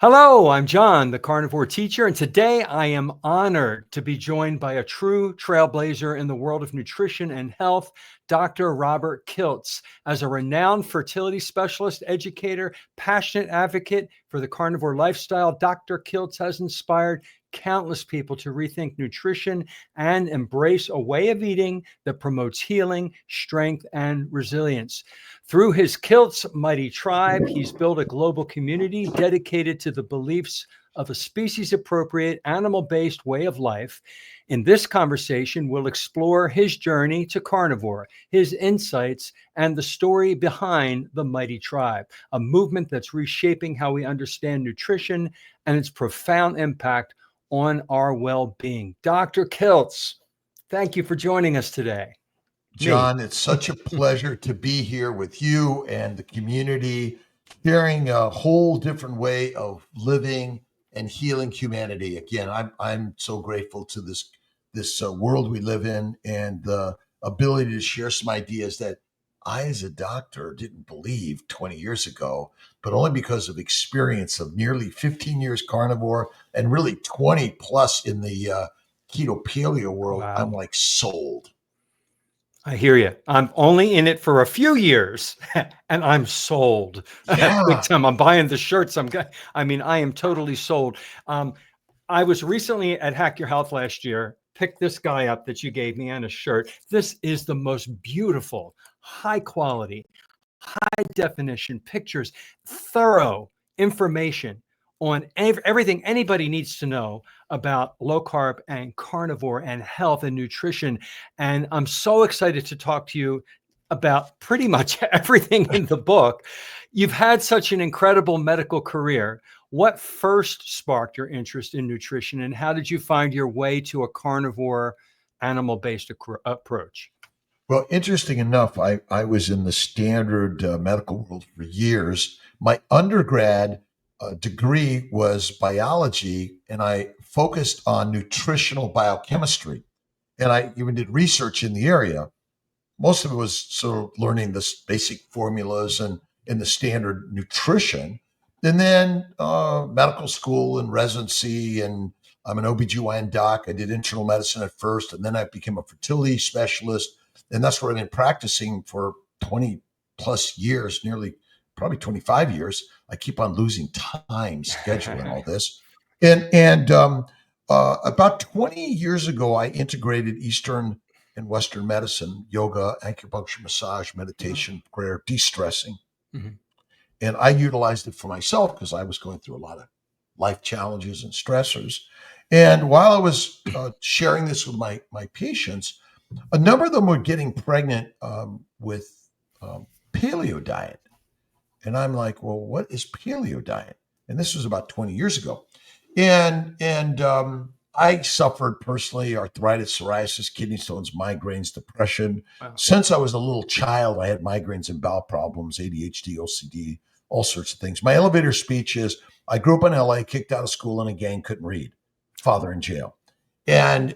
Hello, I'm John, the Carnivore teacher, and today I am honored to be joined by a true trailblazer in the world of nutrition and health, Dr. Robert Kiltz. As a renowned fertility specialist, educator, passionate advocate for the carnivore lifestyle, Dr. Kiltz has inspired countless people to rethink nutrition and embrace a way of eating that promotes healing, strength, and resilience. Through his Kiltz Mighty Tribe, he's built a global community dedicated to the beliefs of a species-appropriate, animal-based way of life. In this conversation, we'll explore his journey to carnivore, his insights, and the story behind the Mighty Tribe, a movement that's reshaping how we understand nutrition and its profound impact on our well-being. Dr. Kiltz, thank you for joining us today. John, it's such a pleasure to be here with you and the community, sharing a whole different way of living and healing humanity. Again, I'm so grateful to this world we live in and the ability to share some ideas that I, as a doctor, didn't believe 20 years ago, but only because of experience of nearly 15 years carnivore and really 20 plus in the keto paleo world. Wow. I'm like sold. I hear you. I'm only in it for a few years and I'm sold. Yeah. Big time. I'm buying the shirts. I am totally sold. I was recently at Hack Your Health last year, picked this guy up that you gave me and a shirt. This is the most beautiful, high quality, high definition pictures, thorough information on everything anybody needs to know about low carb and carnivore and health and nutrition. And I'm so excited to talk to you about pretty much everything in the book. You've had such an incredible medical career. What first sparked your interest in nutrition, and how did you find your way to a carnivore, animal-based approach? Well, interesting enough, I was in the standard medical world for years. My undergrad degree was biology, and I focused on nutritional biochemistry. And I even did research in the area. Most of it was sort of learning the basic formulas and in the standard nutrition. And then medical school and residency, and I'm an OBGYN doc. I did internal medicine at first, and then I became a fertility specialist. And that's where I've been practicing for 20 plus years, nearly probably 25 years. I keep on losing time scheduling all this. And about 20 years ago, I integrated Eastern and Western medicine, yoga, acupuncture, massage, meditation, prayer, de-stressing. Mhm. And I utilized it for myself because I was going through a lot of life challenges and stressors. And while I was sharing this with my patients, a number of them were getting pregnant with paleo diet. And I'm like, well, what is paleo diet? And this was about 20 years ago. And I suffered personally arthritis, psoriasis, kidney stones, migraines, depression. Wow. Since I was a little child, I had migraines and bowel problems, ADHD, OCD, all sorts of things. My elevator speech is I grew up in LA, kicked out of school in a gang, couldn't read, father in jail. And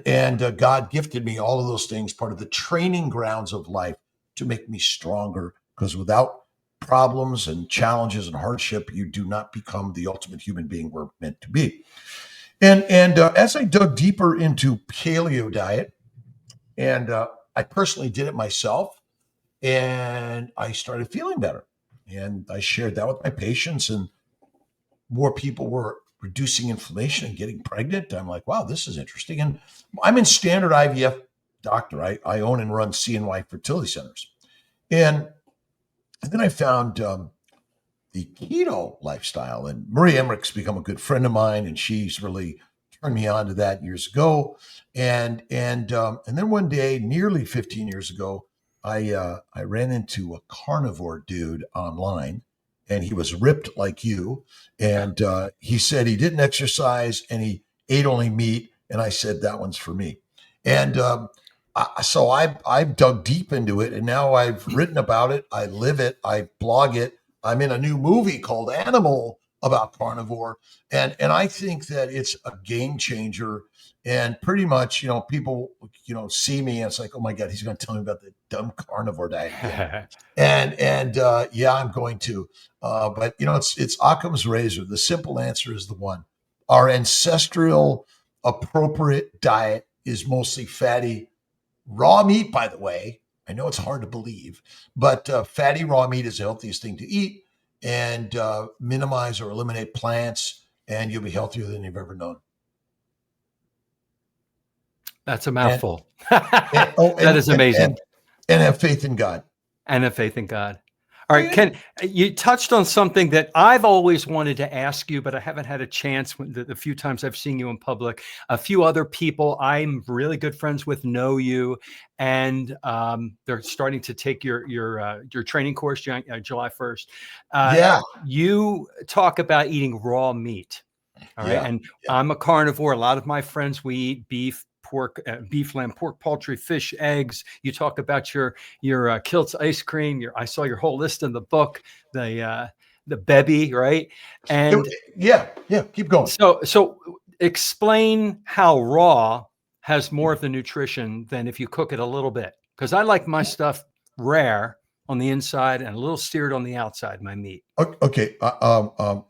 God gifted me all of those things, part of the training grounds of life to make me stronger. Because without problems and challenges and hardship, you do not become the ultimate human being we're meant to be. And as I dug deeper into paleo diet, and I personally did it myself, and I started feeling better. And I shared that with my patients, and more people were reducing inflammation and getting pregnant. I'm like, wow, this is interesting. And I'm in standard IVF doctor. I own and run CNY fertility centers. And then I found the keto lifestyle, and Marie Emmerich's become a good friend of mine, and she's really turned me on to that years ago. And then one day, nearly 15 years ago, I ran into a carnivore dude online, and he was ripped like you. And he said he didn't exercise and he ate only meat. And I said, that one's for me. And so I've dug deep into it, and now I've written about it. I live it. I blog it. I'm in a new movie called Animal about carnivore. And I think that it's a game changer. And pretty much, people, see me and it's like, oh my God, he's going to tell me about the dumb carnivore diet again. And yeah, I'm going to. But it's Occam's razor. The simple answer is the one. Our ancestral appropriate diet is mostly fatty raw meat, by the way. I know it's hard to believe, but fatty raw meat is the healthiest thing to eat, and minimize or eliminate plants, and you'll be healthier than you've ever known. That's a mouthful. That is amazing. And have faith in God. And have faith in God. All right, Ken, you touched on something that I've always wanted to ask you, but I haven't had a chance the few times I've seen you in public. A few other people I'm really good friends with know you, and they're starting to take your training course July 1st. Yeah. You talk about eating raw meat. All right. And I'm a carnivore. A lot of my friends, we eat beef, pork, beef, lamb, pork, poultry, fish, eggs. You talk about your Kiltz ice cream. I saw your whole list in the book, the bevy, right? And yeah, keep going. So explain how raw has more of the nutrition than if you cook it a little bit. Because I like my stuff rare on the inside and a little seared on the outside, my meat. Okay.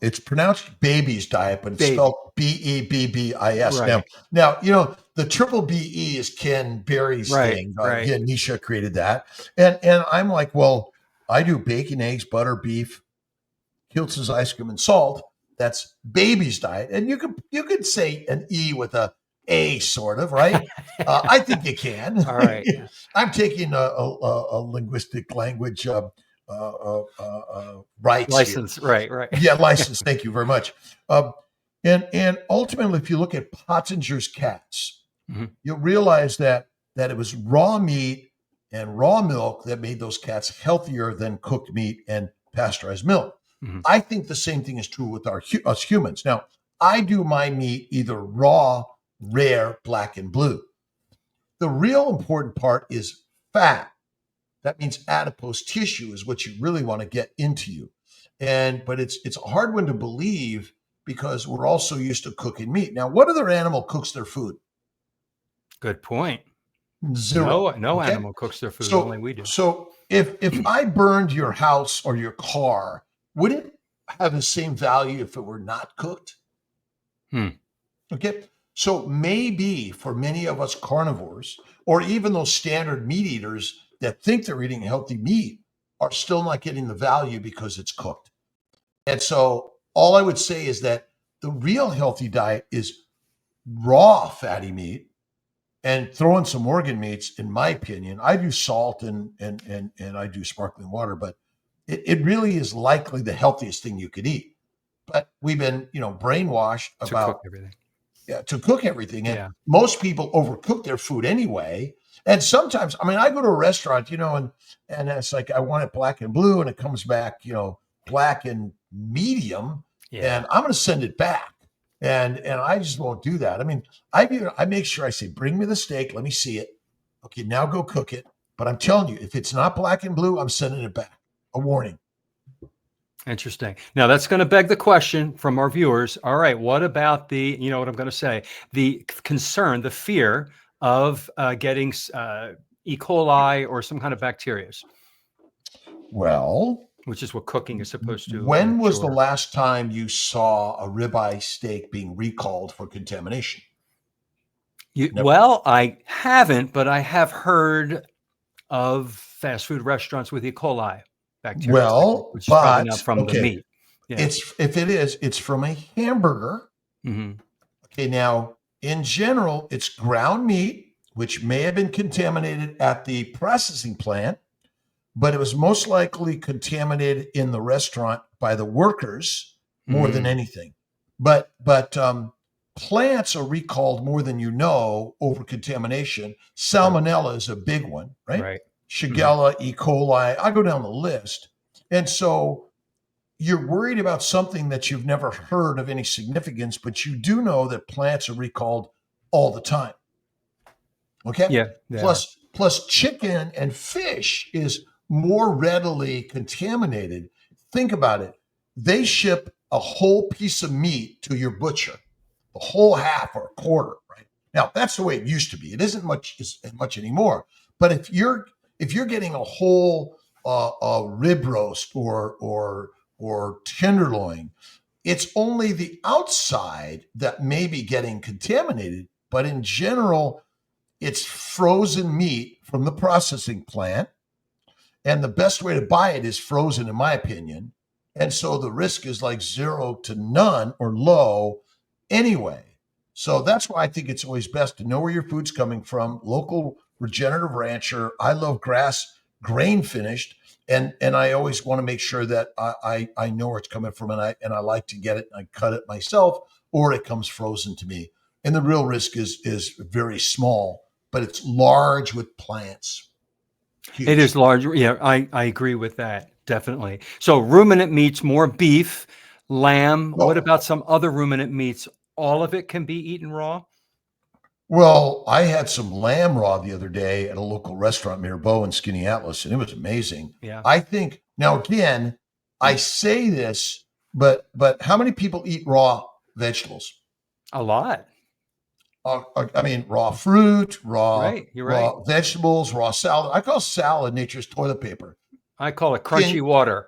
It's pronounced baby's diet, but it's spelled Bebbis. Right. Now, the triple BE is Ken Berry's thing. Right. Yeah, Nisha created that. And I'm like, well, I do bacon, eggs, butter, beef, Kiltz's ice cream, and salt. That's baby's diet. And you could say an E with a sort of, right? I think you can. All right. I'm taking a linguistic language rights license here. Right. Yeah, license. Thank you very much. And ultimately, if you look at Pottinger's cats, you'll realize that it was raw meat and raw milk that made those cats healthier than cooked meat and pasteurized milk. I think the same thing is true with us humans. Now, I do my meat either raw, rare, black, and blue. The real important part is fat. That means adipose tissue is what you really want to get into you. But it's a hard one to believe because we're also used to cooking meat. Now, what other animal cooks their food? Good point. Zero. No animal cooks their food, only we do. So if I burned your house or your car, would it have the same value if it were not cooked? Okay. So maybe for many of us carnivores, or even those standard meat eaters that think they're eating healthy meat, are still not getting the value because it's cooked. And so all I would say is that the real healthy diet is raw fatty meat and throw in some organ meats, in my opinion. I do salt and I do sparkling water, but it really is likely the healthiest thing you could eat. But we've been, brainwashed about to cook everything. And most people overcook their food anyway. And sometimes, I go to a restaurant, and it's like, I want it black and blue, and it comes back, black and medium, and I'm going to send it back. And I just won't do that. I make sure I say, bring me the steak. Let me see it. Okay, now go cook it. But I'm telling you, if it's not black and blue, I'm sending it back. A warning. Interesting. Now that's going to beg the question from our viewers. All right, what about the, what I'm going to say, the concern, the fear of getting E. coli or some kind of bacteria? Well, which is what cooking is supposed to. When was the last time you saw a ribeye steak being recalled for contamination? Well, I haven't, but I have heard of fast food restaurants with E. coli bacteria. Well, which is probably not from the meat. Yeah. It's from a hamburger. Okay, now in general, it's ground meat, which may have been contaminated at the processing plant, but it was most likely contaminated in the restaurant by the workers more than anything. But plants are recalled more than over contamination. Salmonella is a big one, right? Shigella, E. coli, I go down the list. And so you're worried about something that you've never heard of any significance, but you do know that plants are recalled all the time. Okay? Yeah. Plus chicken and fish is more readily contaminated. Think about it. They ship a whole piece of meat to your butcher, the whole half or a quarter, right? Now that's the way it used to be. It isn't much anymore. But if you're getting a whole rib roast or tenderloin, it's only the outside that may be getting contaminated. But in general, it's frozen meat from the processing plant. And the best way to buy it is frozen, in my opinion. And so the risk is like 0 to none or low anyway. So that's why I think it's always best to know where your food's coming from. Local regenerative rancher. I love grass, grain finished. And I always want to make sure that I know where it's coming from, and I like to get it and I cut it myself, or it comes frozen to me. And the real risk is very small, but it's large with plants. Huge. It is large. Yeah, I agree with that. Definitely. So ruminant meats, more beef, lamb. What about some other ruminant meats? All of it can be eaten raw? Well, I had some lamb raw the other day at a local restaurant, Mirbeau in Skinny Atlas, and it was amazing. Yeah. I think now again, I say this, but how many people eat raw vegetables? A lot. I mean, raw fruit, Right. You're right. raw vegetables, raw salad. I call salad nature's toilet paper. I call it crunchy water.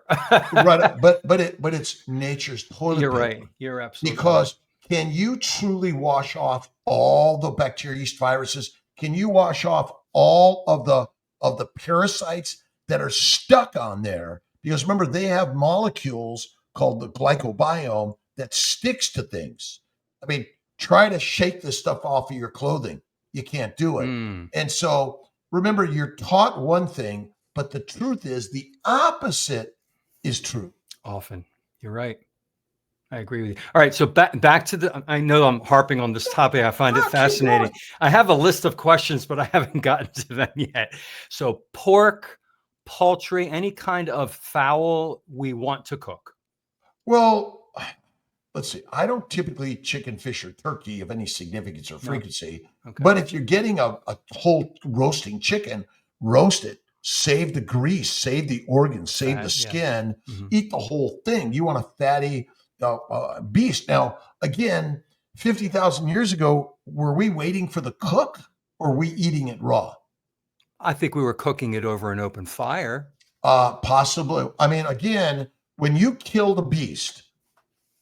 Right, but it's nature's toilet You're paper. right. You're absolutely Because can you truly wash off all the bacteria, yeast, viruses? Can you wash off all of the parasites that are stuck on there? Because remember, they have molecules called the glycobiome that sticks to things. I mean, try to shake this stuff off of your clothing. You can't do it. And so remember, you're taught one thing, but the truth is the opposite is true. Often. You're right. I agree with you. All right. So back to the, I know I'm harping on this topic. I find it fascinating. I have a list of questions, but I haven't gotten to them yet. So pork, poultry, any kind of fowl we want to cook. Well, let's see. I don't typically eat chicken, fish, or turkey of any significance or frequency. No. Okay. But if you're getting a whole roasting chicken, roast it. Save the grease, save the organs, save the skin, eat the whole thing. You want a fatty beast. Now, again, 50,000 years ago, were we waiting for the cook or were we eating it raw? I think we were cooking it over an open fire. Possibly. I mean, again, when you kill the beast,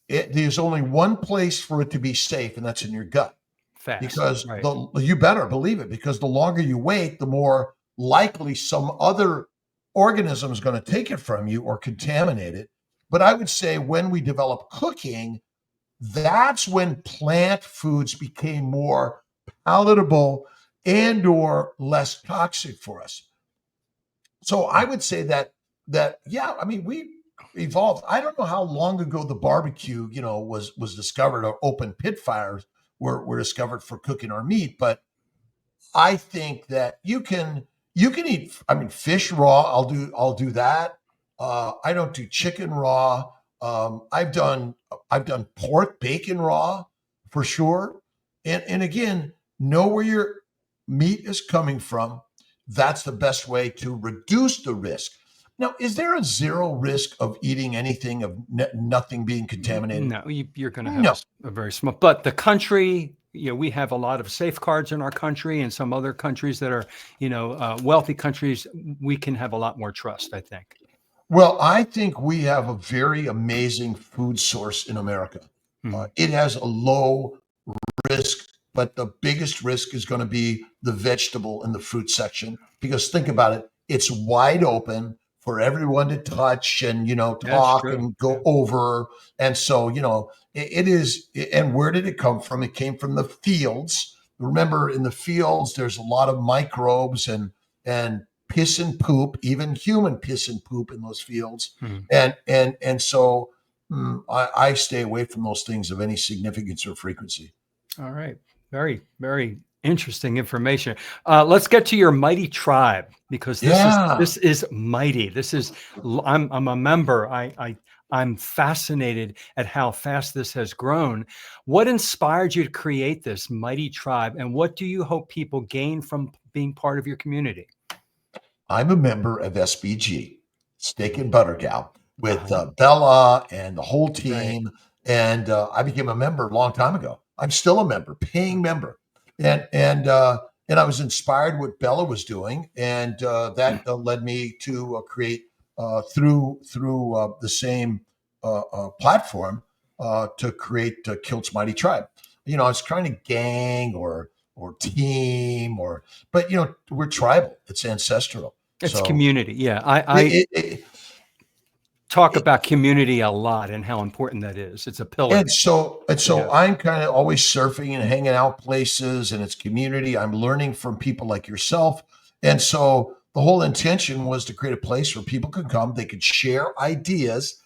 there's only one place for it to be safe, and that's in your gut. Fast. Because you better believe it, because the longer you wait, the more likely some other organism is going to take it from you or contaminate it. But I would say when we develop cooking, that's when plant foods became more palatable and or less toxic for us. So I would say that yeah, I mean, we evolved. I don't know how long ago the barbecue, was discovered, or open pit fires were discovered for cooking our meat, but I think that you can eat, I mean, fish raw. I'll do that. I don't do chicken raw. I've done pork, bacon raw for sure. And again, know where your meat is coming from. That's the best way to reduce the risk. Now, is there a zero risk of eating anything, of nothing being contaminated? No, you're going to have a very small, but the country, we have a lot of safeguards in our country, and some other countries that are, wealthy countries, we can have a lot more trust, I think. Well, I think we have a very amazing food source in America. It has a low risk, but the biggest risk is going to be the vegetable and the fruit section, because think about it. It's wide open for everyone to touch and, talk and go over. And so, it is. And where did it come from? It came from the fields. Remember, in the fields, there's a lot of microbes and piss and poop, even human piss and poop in those fields. And so I stay away from those things of any significance or frequency. All right. Very, very interesting information. Let's get to your mighty tribe, because this is mighty. I'm a member. I'm fascinated at how fast this has grown. What inspired you to create this mighty tribe, and what do you hope people gain from being part of your community? I'm a member of SBG, Steak and Butter Gal. with Bella and the whole Right. team. And I became a member a long time ago. I'm still a member, paying member. And I was inspired what Bella was doing, and that led me to create through the same platform to create Kiltz Mighty Tribe. You know, it's kind of gang or team but you know, we're tribal. It's ancestral. It's So community. Yeah. I talk about community a lot and how important that is. It's a pillar. And so Yeah. I'm kind of always surfing and hanging out places, and it's community. I'm learning from people like yourself. And so the whole intention was to create a place where people could come, they could share ideas.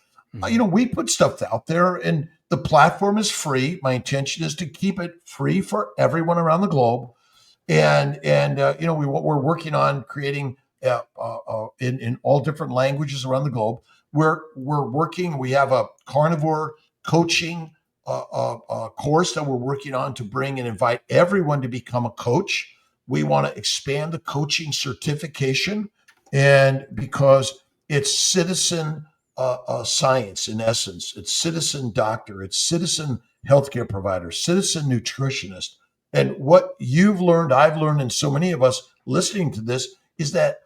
You know, we put stuff out there, and the platform is free. My intention is to keep it free for everyone around the globe. And you know, we're working on creating in all different languages around the globe. We're working. We have a carnivore coaching course that we're working on to bring and invite everyone to become a coach. We want to expand the coaching certification, and because it's citizen science in essence, it's citizen doctor, it's citizen healthcare provider, citizen nutritionist. And what you've learned, I've learned, and so many of us listening to this is that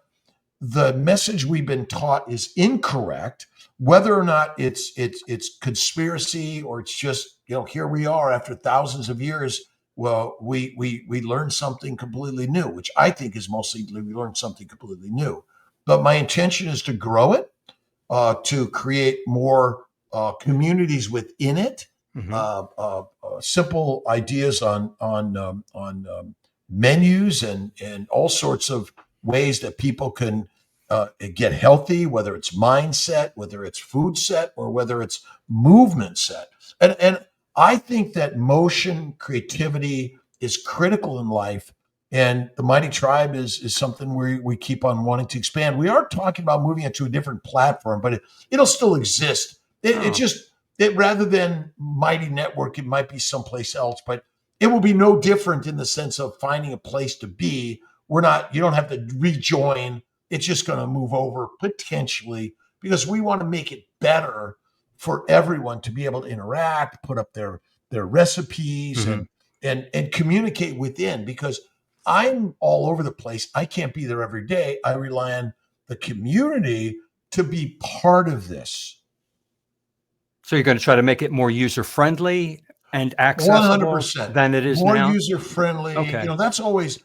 the message we've been taught is incorrect, whether or not it's conspiracy or it's just, you know, here we are after thousands of years. Well, we learned something completely new, which I think is mostly we learned something completely new. But my intention is to grow it, to create more communities within it, simple ideas on menus and all sorts of ways that people can get healthy, whether it's mindset, whether it's food set, or whether it's movement set. And I think that motion, creativity is critical in life. And the Mighty Tribe is something we keep on wanting to expand. We are talking about moving it to a different platform, but it'll still exist. It rather than Mighty Network, it might be someplace else, but it will be no different in the sense of finding a place to be. You don't have to rejoin. It's just going to move over potentially because we want to make it better for everyone to be able to interact, put up their recipes and communicate within, because I'm all over the place. I can't be there every day. I rely on the community to be part of this. So you're going to try to make it more user friendly and accessible 100% than it is more now? user friendly. Okay. You know, that's always.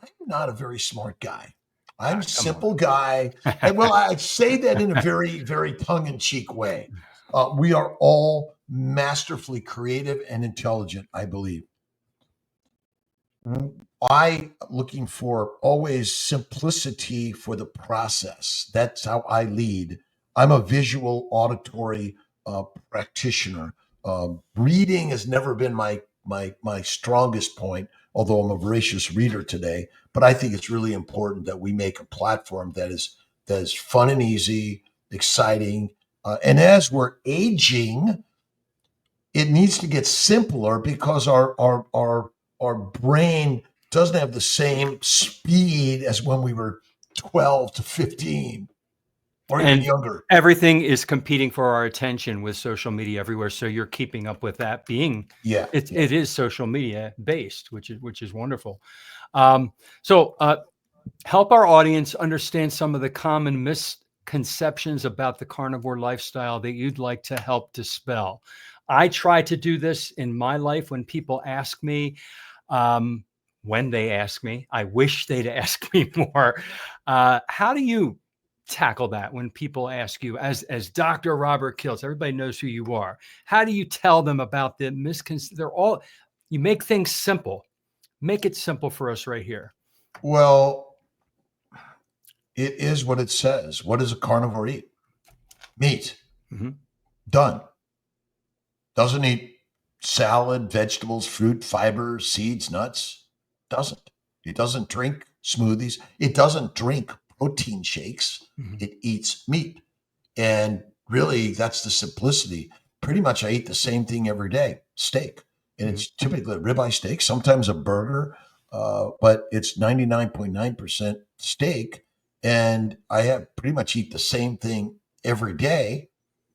I'm not a very smart guy. I'm a simple guy. And well, I say that in a very, very tongue in cheek way. We are all masterfully creative and intelligent, I believe. I looking for always simplicity for the process. That's how I lead. I'm a visual auditory practitioner. Reading has never been my strongest point, although I'm a voracious reader today. But I think it's really important that we make a platform that is fun and easy, exciting. And as we're aging, it needs to get simpler because our brain doesn't have the same speed as when we were 12 to 15 or even younger. Everything is competing for our attention with social media everywhere. So you're keeping up with that being, it is social media based, which is wonderful. So help our audience understand some of the common misconceptions about the carnivore lifestyle that you'd like to help dispel. I try to do this in my life when people ask me, when they ask me, I wish they'd ask me more. How do you tackle that when people ask you, as Dr. Robert Kiltz, everybody knows who you are. How do you tell them about the misconceptions? You make things simple. Make it simple for us right here. Well, it is what it says. What does a carnivore eat? Meat. Done. Doesn't eat salad, vegetables, fruit, fiber, seeds, nuts. Doesn't. It doesn't drink smoothies. It doesn't drink protein shakes. It eats meat. And really, that's the simplicity. Pretty much I eat the same thing every day, steak. And it's typically a ribeye steak, sometimes a burger, but it's 99.9% steak. And I have pretty much eat the same thing every day,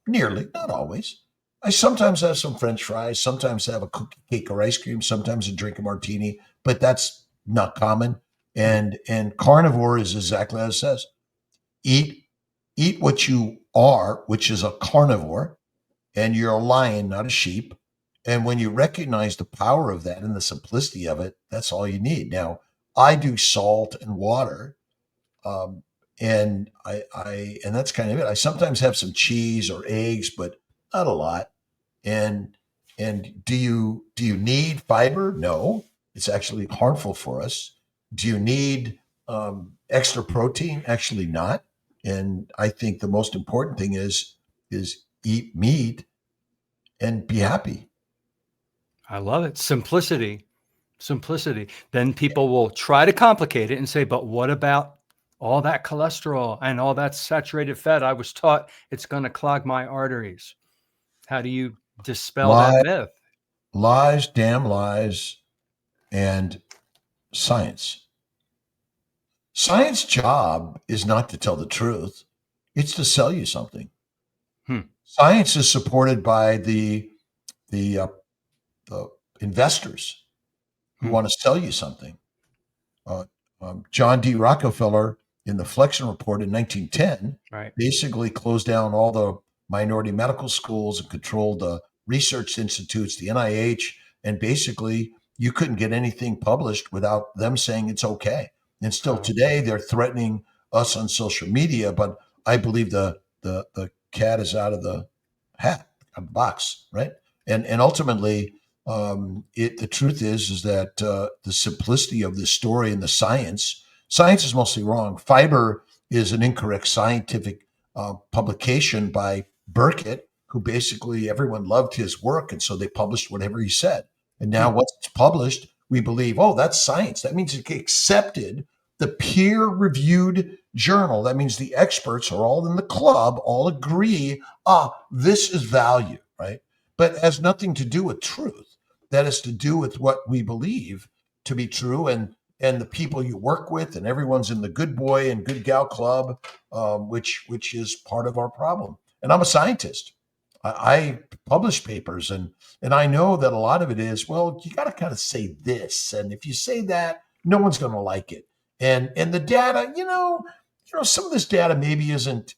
nearly, not always. I sometimes have some French fries, sometimes have a cookie, cake, or ice cream, sometimes a drink a martini, but that's not common. And carnivore is exactly as it says. Eat eat what you are, which is a carnivore, and you're a lion, not a sheep. And when you recognize the power of that and the simplicity of it, that's all you need. Now, I do salt and water, um, and and that's kind of it. I sometimes have some cheese or eggs, but not a lot. And do you need fiber? No, it's actually harmful for us. Do you need extra protein? Actually, not. And I think the most important thing is eat meat and be happy. I love it. Simplicity. Simplicity. Then people will try to complicate it and say, but what about all that cholesterol and all that saturated fat? I was taught it's going to clog my arteries. How do you dispel that Lies, myth? lies, damn lies, and science. Science job is not to tell the truth; it's to sell you something. Hmm. Science is supported by the the investors who Hmm. want to sell you something. Uh, John D. Rockefeller, in the Flexion Report in 1910, Right. basically closed down all the minority medical schools and controlled the research institutes, the NIH, and basically you couldn't get anything published without them saying it's okay. And still Wow. today, they're threatening us on social media, but I believe the cat is out of the hat, out of the box, right? And ultimately, the truth is that the simplicity of the story and the science is mostly wrong. Fiber is an incorrect scientific publication by Burkitt, who basically everyone loved his work, and so they published whatever he said. And now, Hmm. once it's published, we believe, oh, that's science. That means it accepted the peer-reviewed journal. That means the experts are all in the club, all agree, this is value, right? But it has nothing to do with truth. That has to do with what we believe to be true, and the people you work with, and everyone's in the good boy and good gal club, which is part of our problem. And I'm a scientist. I publish papers, and I know that a lot of it is, well, you got to kind of say this, and if you say that, no one's going to like it. And the data, some of this data maybe isn't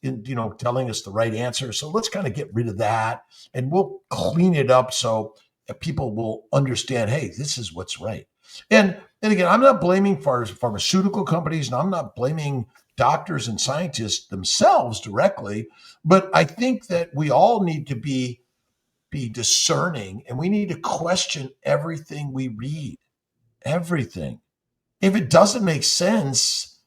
telling us the right answer. So let's kind of get rid of that, and we'll clean it up so that people will understand, hey, this is what's right. And again, I'm not blaming pharmaceutical companies, and I'm not blaming doctors and scientists themselves directly, but I think that we all need to be discerning, and we need to question everything we read. Everything. If it doesn't make sense,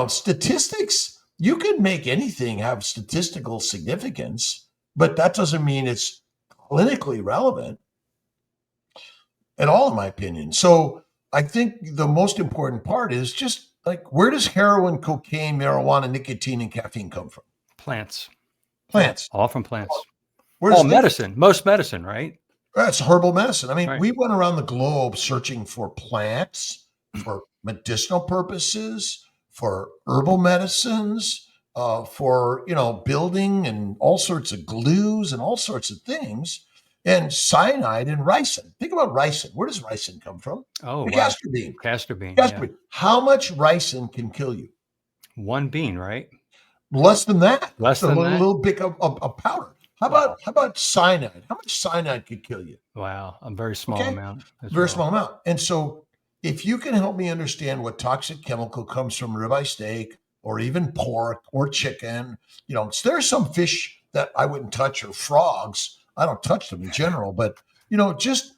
statistics, you can make anything have statistical significance, but that doesn't mean it's clinically relevant at all, in my opinion. So I think the most important part is just like, where does heroin, cocaine, marijuana, nicotine, and caffeine come from? Plants. Plants. All from plants. Where All does nicotine? medicine. Most medicine, right? That's herbal medicine. I mean, Right. we went around the globe searching for plants for medicinal purposes, for herbal medicines, for building and all sorts of glues and all sorts of things, and cyanide and ricin. Think about ricin. Where does ricin come from? Oh, The wow. castor bean. Castor bean. Castor Yeah. bean. How much ricin can kill you? One bean, right? Less than that. Less A than little, that. little bit of powder. How Wow. about cyanide? How much cyanide could kill you? Wow. A very small Okay. amount as Very well. small amount. And so if you can help me understand what toxic chemical comes from ribeye steak or even pork or chicken, so there's some fish that I wouldn't touch, or frogs. I don't touch them in general, but just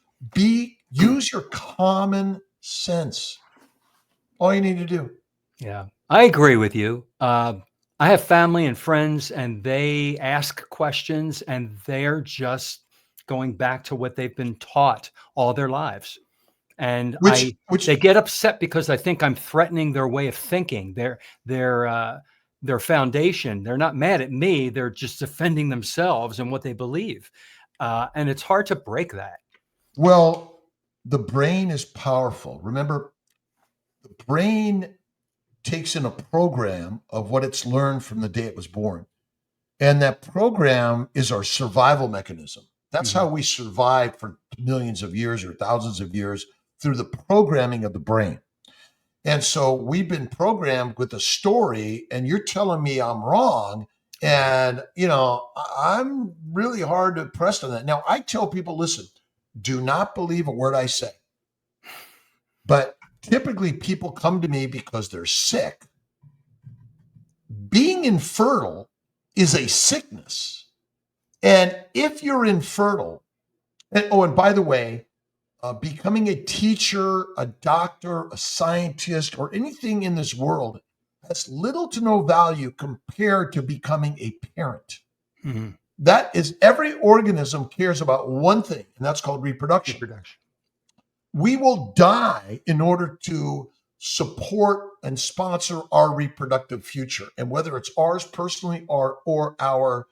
use your common sense. All you need to do. Yeah, I agree with you. I have family and friends, and they ask questions, and they're just going back to what they've been taught all their lives. And Which they get upset because I think I'm threatening their way of thinking, their their foundation. They're not mad at me; they're just defending themselves and what they believe. And it's hard to break that. well, the brain is powerful. Remember, the brain takes in a program of what it's learned from the day it was born. And that program is our survival mechanism. That's Mhm. how we survived for millions of years or thousands of years, through the programming of the brain. And so we've been programmed with a story, and you're telling me I'm wrong. And, I'm really hard to press on that. Now, I tell people, listen, do not believe a word I say. But typically people come to me because they're sick. Being infertile is a sickness. And if you're infertile, and by the way, becoming a teacher, a doctor, a scientist, or anything in this world has little to no value compared to becoming a parent. Mhm. That is, every organism cares about one thing, and that's called reproduction. Reproduction. We will die in order to support and sponsor our reproductive future. And whether it's ours personally or our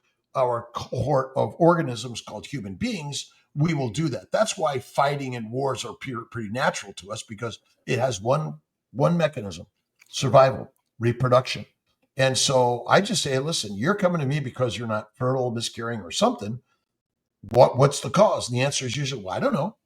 cohort of organisms called human beings, we will do that. That's why fighting and wars are pretty natural to us, because it has one mechanism: survival, reproduction. And so I just say, listen, you're coming to me because you're not fertile, miscarrying, or something. What's the cause? And the answer is usually, well, I don't know.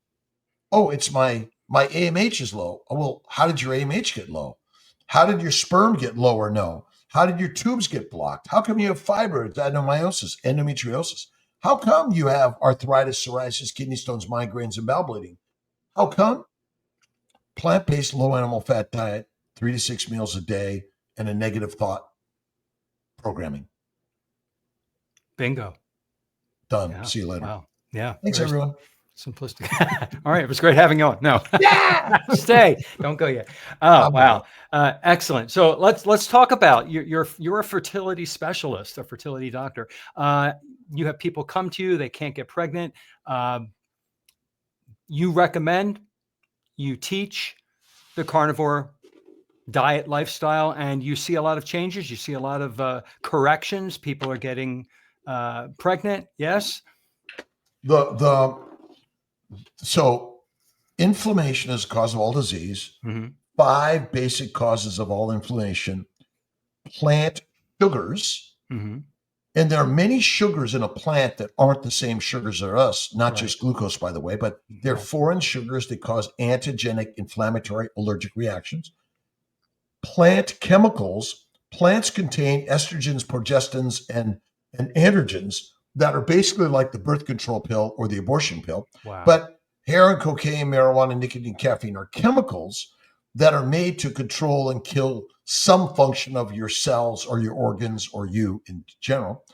Oh, it's my AMH is low. Oh, well, how did your AMH get low? How did your sperm get low or no? How did your tubes get blocked? How come you have fibroids, adenomyosis, endometriosis? How come you have arthritis, psoriasis, kidney stones, migraines, and bowel bleeding? How come? Plant-based, low animal fat diet, 3 to 6 meals a day, and a negative thought programming. Bingo. Done. Yeah. See you later. Wow. Yeah. Thanks, Very everyone. simplistic. All right. It was great having you on. No. Yeah. Stay. Don't go yet. Oh, I'm wow. Excellent. So let's talk about you're a fertility specialist, a fertility doctor. You have people come to you, they can't get pregnant. You recommend, you teach the carnivore diet lifestyle, and you see a lot of changes. You see a lot of corrections. People are getting pregnant. Yes. So inflammation is the cause of all disease. Mhm. 5 basic causes of all inflammation: plant sugars. Mhm. And there are many sugars in a plant that aren't the same sugars as us, not Right. just glucose, by the way, but they're Right. foreign sugars that cause antigenic, inflammatory, allergic reactions. Plant chemicals. Plants contain estrogens, progestins, and androgens that are basically like the birth control pill or the abortion pill. Wow. But heroin, cocaine, marijuana, nicotine, caffeine are chemicals that are made to control and kill some function of your cells or your organs or you in general.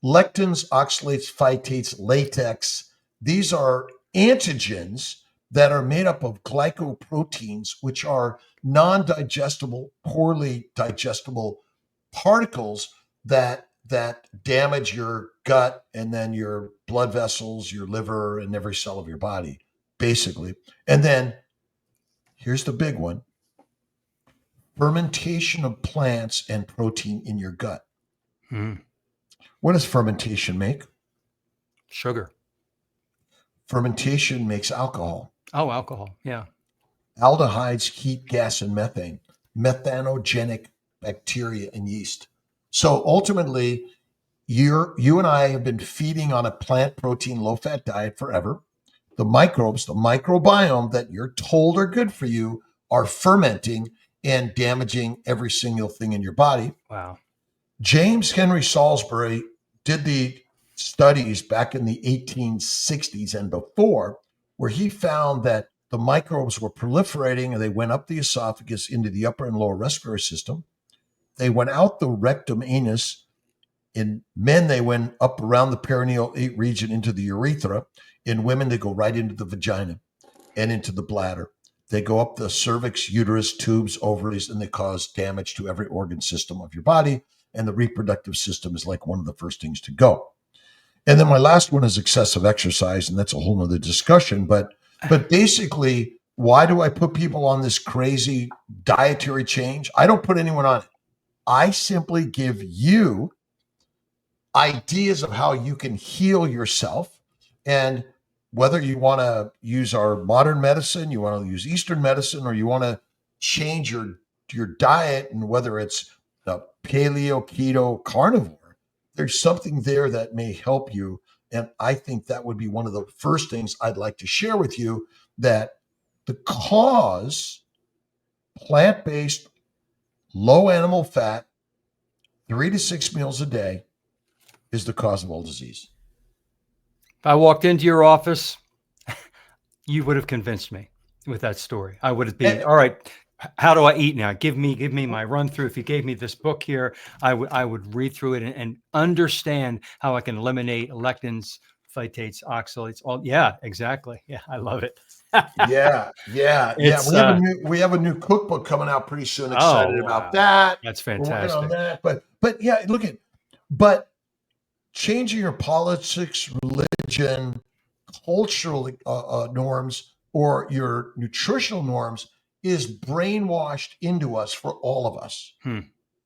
Lectins, oxalates, phytates, latex, these are antigens that are made up of glycoproteins, which are non-digestible, poorly digestible particles that damage your gut and then your blood vessels, your liver, and every cell of your body, basically. And then here's the big one: fermentation of plants and protein in your gut. Mhm. What does fermentation make? Sugar. Fermentation makes alcohol. Oh, alcohol. Yeah. Aldehydes, heat, gas, and methane, methanogenic bacteria and yeast. So ultimately, you and I have been feeding on a plant protein, low fat diet forever. The microbes, the microbiome that you're told are good for you, are fermenting and damaging every single thing in your body. Wow. James Henry Salisbury did the studies back in the 1860s and before, where he found that the microbes were proliferating and they went up the esophagus into the upper and lower respiratory system. They went out the rectum, anus. In men, they went up around the perineal region into the urethra. In women, they go right into the vagina and into the bladder. They go up the cervix, uterus, tubes, ovaries, and they cause damage to every organ system of your body. And the reproductive system is like one of the first things to go. And then my last one is excessive exercise, and that's a whole nother discussion. But basically, why do I put people on this crazy dietary change? I don't put anyone on it. I simply give you ideas of how you can heal yourself. And whether you want to use our modern medicine, you want to use Eastern medicine, or you want to change your diet, and whether it's the paleo, keto, carnivore, there's something there that may help you. And I think that would be one of the first things I'd like to share with you, that the cause, plant-based, low animal fat, 3 to 6 meals a day, is the cause of all disease. If I walked into your office, you would have convinced me with that story. I would have been, all right, how do I eat now? Give me my run through. If you gave me this book here, I would read through it and understand how I can eliminate lectins, phytates, oxalates. All, yeah, exactly. Yeah, I love it. Yeah. It's We have a new cookbook coming out pretty soon. oh, Excited about that. That's We're working on fantastic. that. But yeah, but changing your politics, religion, cultural norms, or your nutritional norms is brainwashed into us for all of us.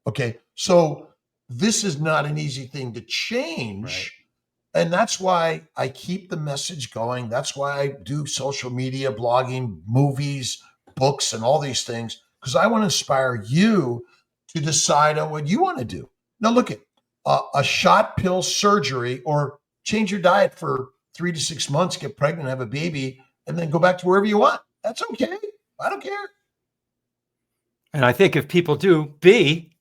Okay. So this is not an easy thing to change. Right. And that's why I keep the message going. That's why I do social media, blogging, movies, books, and all these things, because I want to inspire you to decide on what you want to do. Now, look at a shot pill surgery, or change your diet for 3 to 6 months, get pregnant, have a baby, and then go back to wherever you want. That's okay. I don't care. And I think if people do B,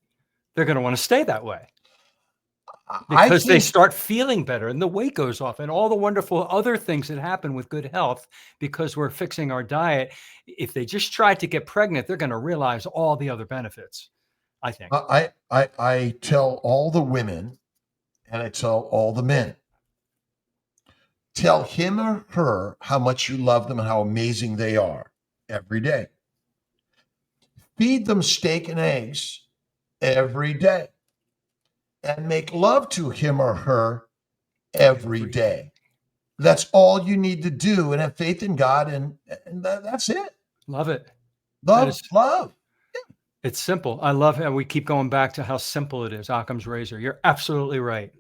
they're going to want to stay that way. Because they start feeling better and the weight goes off and all the wonderful other things that happen with good health because we're fixing our diet. If they just try to get pregnant, they're going to realize all the other benefits, I think. I tell all the women, and I tell all the men, tell him or her how much you love them and how amazing they are every day. Feed them steak and eggs every day. And make love to him or her every day. That's all you need to do, and have faith in God, and that's it. Love it. Love. Yeah. It's simple. I love how we keep going back to how simple it is. Occam's razor. You're absolutely right.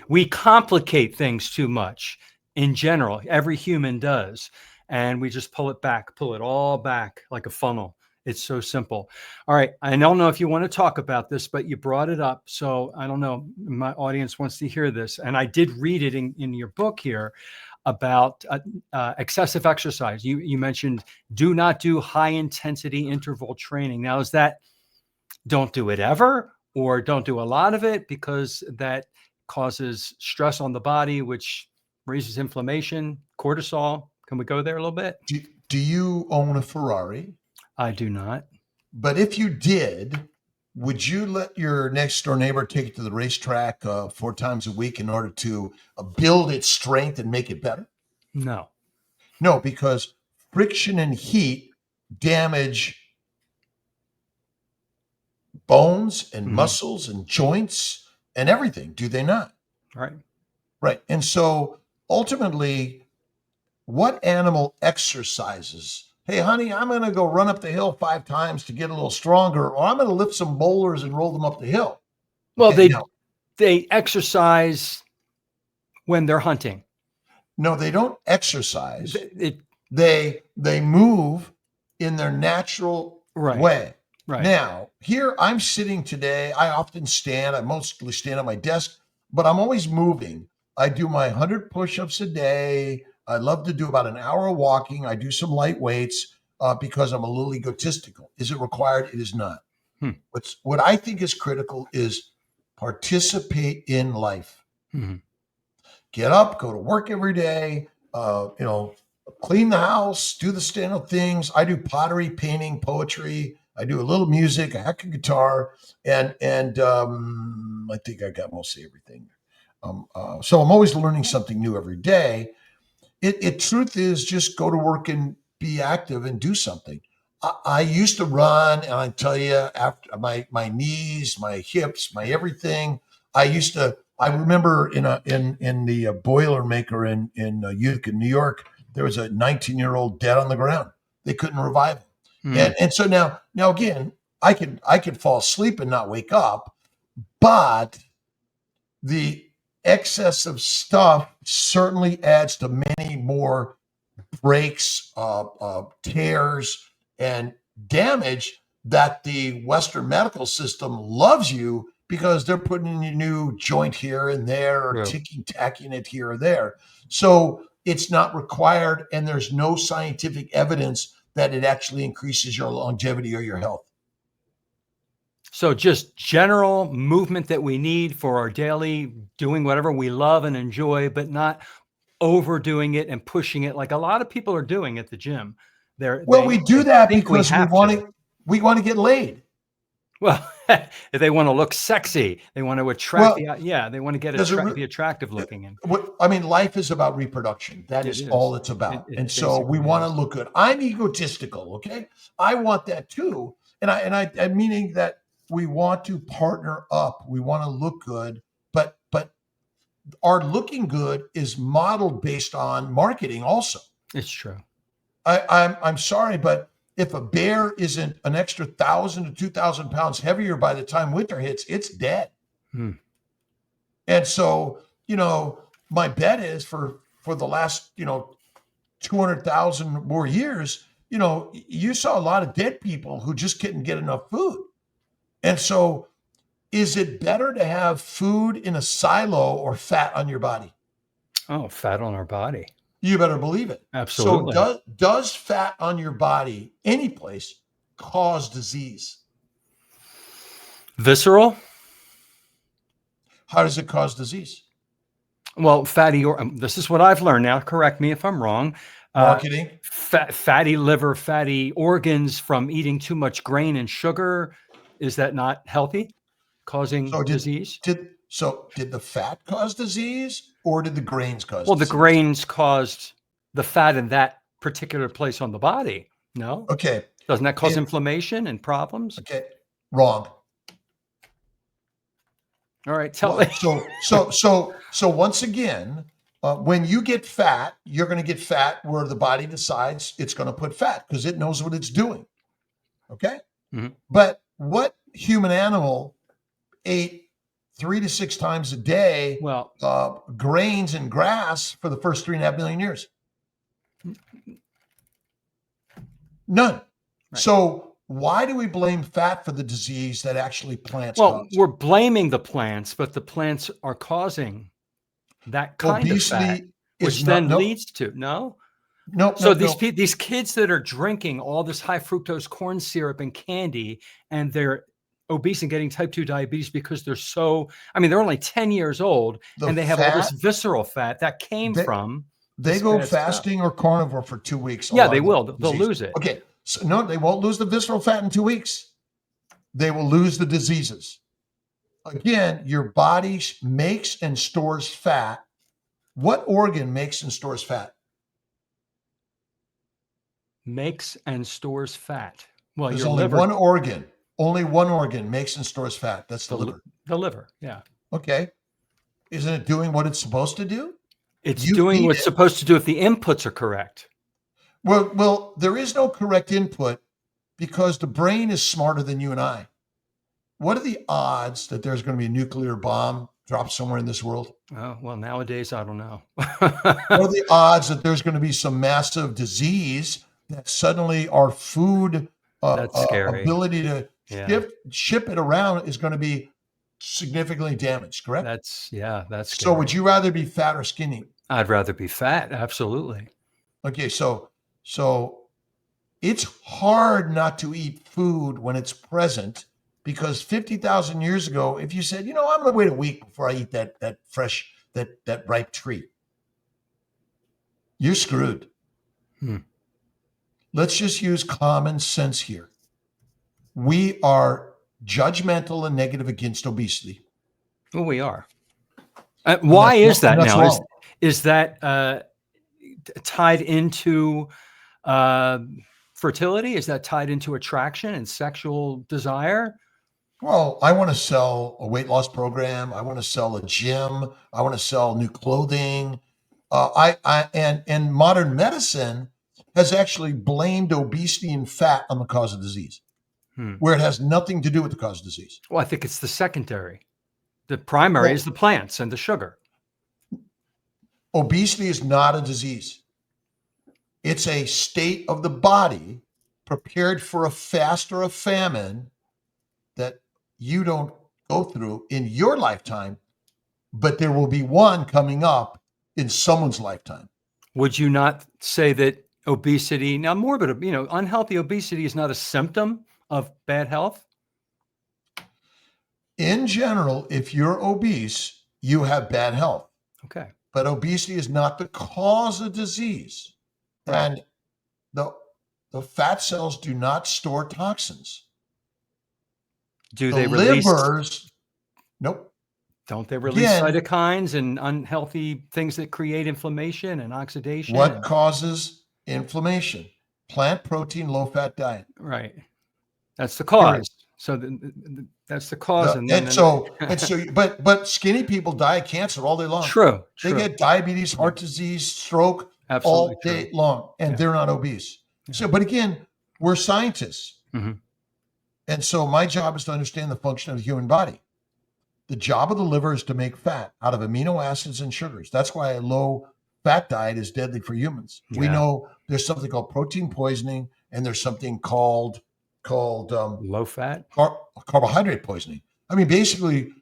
We complicate things too much in general. Every human does. And we just pull it all back like a funnel. It's so simple. All right. I don't know if you want to talk about this, but you brought it up. So I don't know. My audience wants to hear this. And I did read it in your book here about excessive exercise. You mentioned do not do high intensity interval training. Now, is that don't do it ever, or don't do a lot of it because that causes stress on the body, which raises inflammation, cortisol? Can we go there a little bit? Do you own a Ferrari? I do not. But if you did, would you let your next door neighbor take it to the racetrack 4 times a week in order to build its strength and make it better? No. No, because friction and heat damage bones and muscles and joints and everything, do they not? Right. And so ultimately, what animal exercises? Hey, honey, I'm going to go run up the hill 5 times to get a little stronger, or I'm going to lift some boulders and roll them up the hill. Well, they exercise when they're hunting. No, they don't exercise. They move in their natural way. Right. Now, here I'm sitting today. I often stand. I mostly stand at my desk, but I'm always moving. I do my 100 push-ups a day. I love to do about an hour of walking. I do some light weights because I'm a little egotistical. Is it required? It is not. What I think is critical is participate in life. Get up, go to work every day, clean the house, do the standard things. I do pottery, painting, poetry. I do a little music, I hack a guitar, and I think I got mostly everything. So I'm always learning something new every day. Truth is, just go to work and be active and do something. I used to run, and I tell you, after my knees, my hips, my everything. I remember in the Boilermaker in Utica, New York, there was a 19-year-old dead on the ground. They couldn't revive him. And so now again, I could fall asleep and not wake up, but the excess of stuff certainly adds to many more breaks, tears, and damage that the Western medical system loves you because they're putting in a new joint here and there or True. tacking it here or there. So it's not required, and there's no scientific evidence that it actually increases your longevity or your health. So just general movement that we need for our daily doing whatever we love and enjoy, but not overdoing it and pushing it like a lot of people are doing at the gym. Well, we do They that think we because have to. we want to get laid. Well, if they want to look sexy, they want to attract Well, they want to get be attractive looking. And I mean, life is about reproduction. That it is is. all it's about. It And so we basically want to is. look good. I'm egotistical, okay? I want that too. And I meaning that we want to partner up. We want to look good, but our looking good is modeled based on marketing also. It's true. I'm sorry, but if a bear isn't an extra 1,000 to 2,000 pounds heavier by the time winter hits, it's dead. Hmm. And so, my bet is for the last, 200,000 more years, you saw a lot of dead people who just couldn't get enough food. And so, is it better to have food in a silo or fat on your body? Oh, fat on our body. You better believe it. Absolutely. So does fat on your body, any place, cause disease? Visceral? How does it cause disease? Well, this is what I've learned now. Correct me if I'm wrong. Marketing. Fatty liver, fatty organs from eating too much grain and sugar. Is that not healthy? Causing disease? Did the fat cause disease, or did the grains cause disease? Well, the grains caused the fat in that particular place on the body. No? Okay. Doesn't that cause inflammation and problems? Okay. Wrong. All right. Tell me. So once again, when you get fat, you're going to get fat where the body decides it's going to put fat because it knows what it's doing. Okay. Mhm. But what human animal ate 3 to 6 times a day, grains and grass for the first 3.5 million years? None. Right. So why do we blame fat for the disease that actually plants cause? We're blaming the plants, but the plants are causing that kind of fat, which then leads to these kids that are drinking all this high fructose corn syrup and candy, and they're obese and getting type 2 diabetes because they're only 10 years old and they have all this visceral fat that came from. They go fasting or carnivore for 2 weeks. Yeah, they will. They'll lose it. Okay. So no, they won't lose the visceral fat in 2 weeks. They will lose the diseases. Again, your body makes and stores fat. What organ makes and stores fat? Makes and stores fat. Well, there's your only liver. one organ. Only one organ makes and stores fat. That's the liver. The liver, yeah. Okay. Isn't it doing what it's supposed to do? It's doing what it's supposed to do if the inputs are correct. Well, there is no correct input because the brain is smarter than you and I. What are the odds that there's going to be a nuclear bomb dropped somewhere in this world? Oh, well, nowadays, I don't know. What are the odds that there's going to be some massive disease that suddenly our food That's scary. ability to ship it around is going to be significantly damaged, correct? That's scary. So would you rather be fat or skinny? I'd rather be fat, absolutely. Okay, so it's hard not to eat food when it's present because 50,000 years ago, if you said, I'm going to wait a week before I eat that fresh, that ripe tree, you're screwed. Let's just use common sense here. We are judgmental and negative against obesity. Well, we are. Why is that now? Is that tied into fertility? Is that tied into attraction and sexual desire? Well, I want to sell a weight loss program. I want to sell a gym. I want to sell new clothing. And modern medicine has actually blamed obesity and fat on the cause of disease, where it has nothing to do with the cause of disease. Well, I think it's the secondary. The primary is the plants and the sugar. Obesity is not a disease. It's a state of the body prepared for a fast or a famine that you don't go through in your lifetime, but there will be one coming up in someone's lifetime. Would you not say that obesity, now morbid, unhealthy obesity is not a symptom of bad health? In general, if you're obese, you have bad health. Okay. But obesity is not the cause of disease. Right. And the fat cells do not store toxins. Do The they release? livers, nope. Don't they release Again, cytokines and unhealthy things that create inflammation and oxidation? what causes inflammation? Plant protein, low fat diet. Right. That's the cause. Period. So that's the cause. But skinny people die of cancer all day long. True. They get diabetes, heart disease, stroke Absolutely all day true. long, and Yeah. they're not obese. Yeah. So, but again, we're scientists. Mhm. And so my job is to understand the function of the human body. The job of the liver is to make fat out of amino acids and sugars. That's why a low fat diet is deadly for humans. We Yeah. know there's something called protein poisoning, and there's something called Low fat. carbohydrate poisoning. I mean, basically,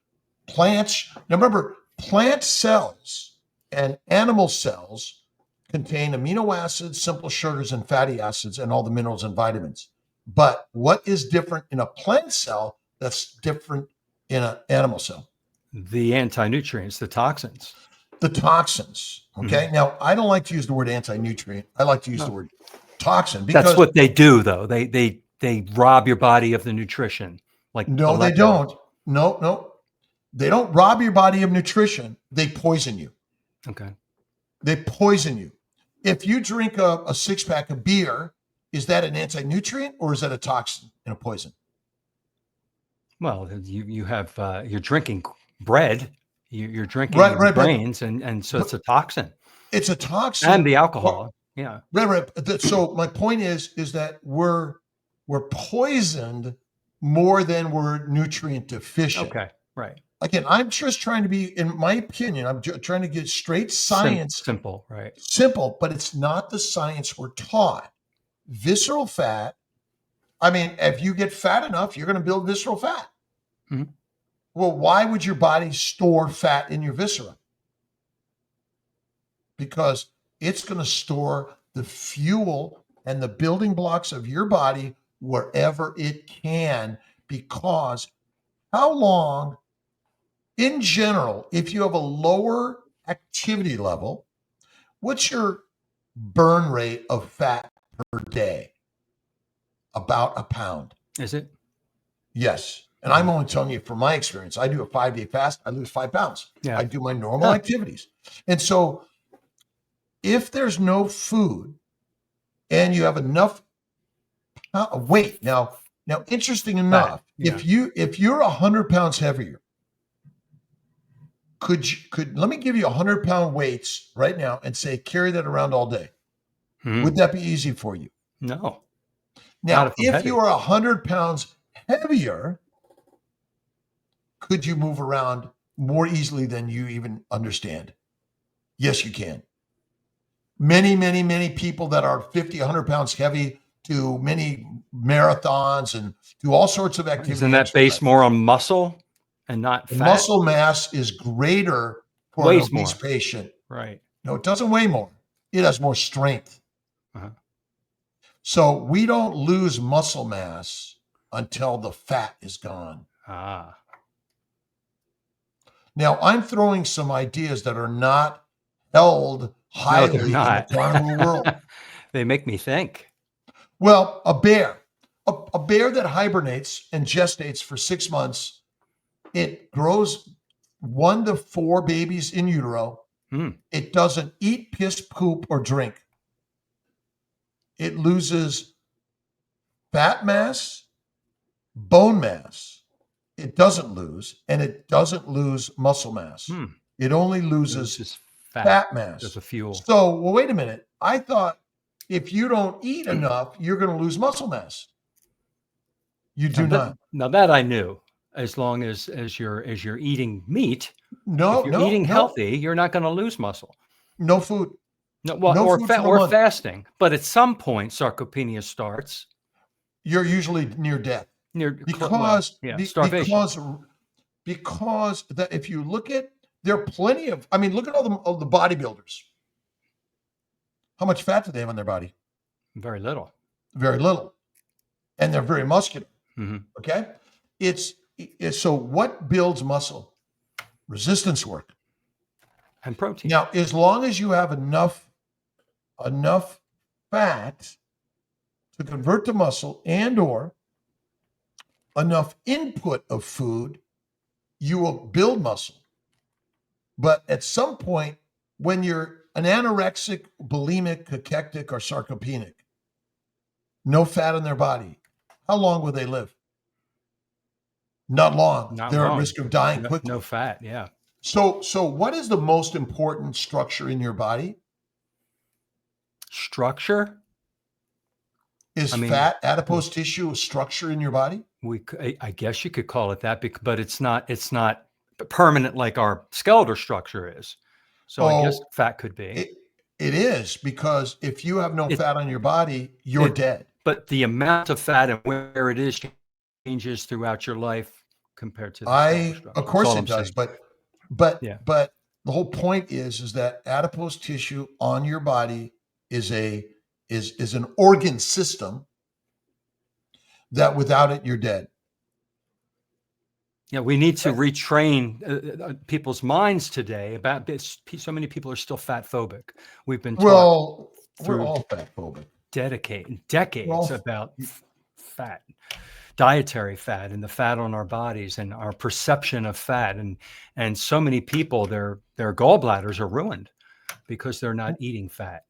plants. Now, remember, plant cells and animal cells contain amino acids, simple sugars, and fatty acids, and all the minerals and vitamins. But what is different in a plant cell that's different in an animal cell? The anti-nutrients, the toxins. The toxins. Okay. Now, I don't like to use the word anti-nutrient. I like to use the word toxin, because that's what they do, though. They rob your body of the nutrition. Like no, they don't. No. They don't rob your body of nutrition. They poison you. Okay. They poison you. If you drink a 6-pack of beer, is that an anti-nutrient or is that a toxin and a poison? Well, you have you're drinking bread. You're drinking Right, grains, and so it's a toxin. It's a toxin. And the alcohol. Yeah. Right. So my point is that we're poisoned more than we're nutrient deficient. Okay. Right. Again, I'm just trying to be, in my opinion, I'm trying to get straight science. Simple, right? Simple, but it's not the science we're taught. Visceral fat. I mean, if you get fat enough, you're going to build visceral fat. Mhm. Well, why would your body store fat in your viscera? Because it's going to store the fuel and the building blocks of your body wherever it can. Because how long, in general, if you have a lower activity level, what's your burn rate of fat per day? About a pound. Is it? Yes. And I'm only telling you from my experience. I do a 5-day fast. I lose 5 pounds. Yeah. I do my normal activities. And so if there's no food and you have enough weight, now interesting enough, Yeah. if you're 100 pounds heavier, could let me give you 100-pound weights right now and say carry that around all day? Would that be easy for you? No. Now, if you are 100 pounds heavier, could you move around more easily than you even understand? Yes, you can. Many people that are 50, 100 pounds heavy do many marathons and do all sorts of activities. Isn't that based more on muscle and not fat? Muscle mass is greater for an obese patient. Right. No, it doesn't weigh more. It has more strength. Uh-huh. So we don't lose muscle mass until the fat is gone. Ah. Now, I'm throwing some ideas that are not held highly in the carnivore world. They make me think. Well, a bear that hibernates and gestates for 6 months, it grows 1 to 4 babies in utero. It doesn't eat, piss, poop, or drink. It loses fat mass, bone mass. It doesn't lose, and it doesn't lose muscle mass. It only loses fat mass as a fuel. So, well, wait a minute. I thought if you don't eat enough, you're going to lose muscle mass. You do not. Now that I knew. As long as you're eating meat, if you're eating healthy, you're not going to lose muscle. No food. No, well, or fasting. But at some point, sarcopenia starts. You're usually near death. Starvation. Because Because that if you look at, there are plenty of, I mean, look at all the bodybuilders. How much fat do they have on their body? Very little. Very little. And they're very muscular. Mm-hmm. Okay. It's so what builds muscle? Resistance work. And protein. Now, as long as you have enough fat to convert to muscle and or enough input of food, you will build muscle. But at some point, when you're an anorexic, bulimic, cachectic, or sarcopenic, no fat in their body, how long will they live? Not long. Not They're long. at risk of dying quickly. No fat, yeah. So what is the most important structure in your body? Structure? Is fat, adipose tissue, a structure in your body? I guess you could call it that, but it's not permanent like our skeletal structure is. So I guess fat could be. It is, because if you have no fat on your body, you're dead. But the amount of fat and where it is changes throughout your life compared to the structure. Of course it does, but the whole point is that adipose tissue on your body is an organ system that without it you're dead. Yeah, we need to retrain people's minds today about this. So many people are still fat phobic. We've been taught we're all fat phobic. Decades about fat, dietary fat, and the fat on our bodies, and our perception of fat, and so many people, their gallbladders are ruined because they're not eating fat.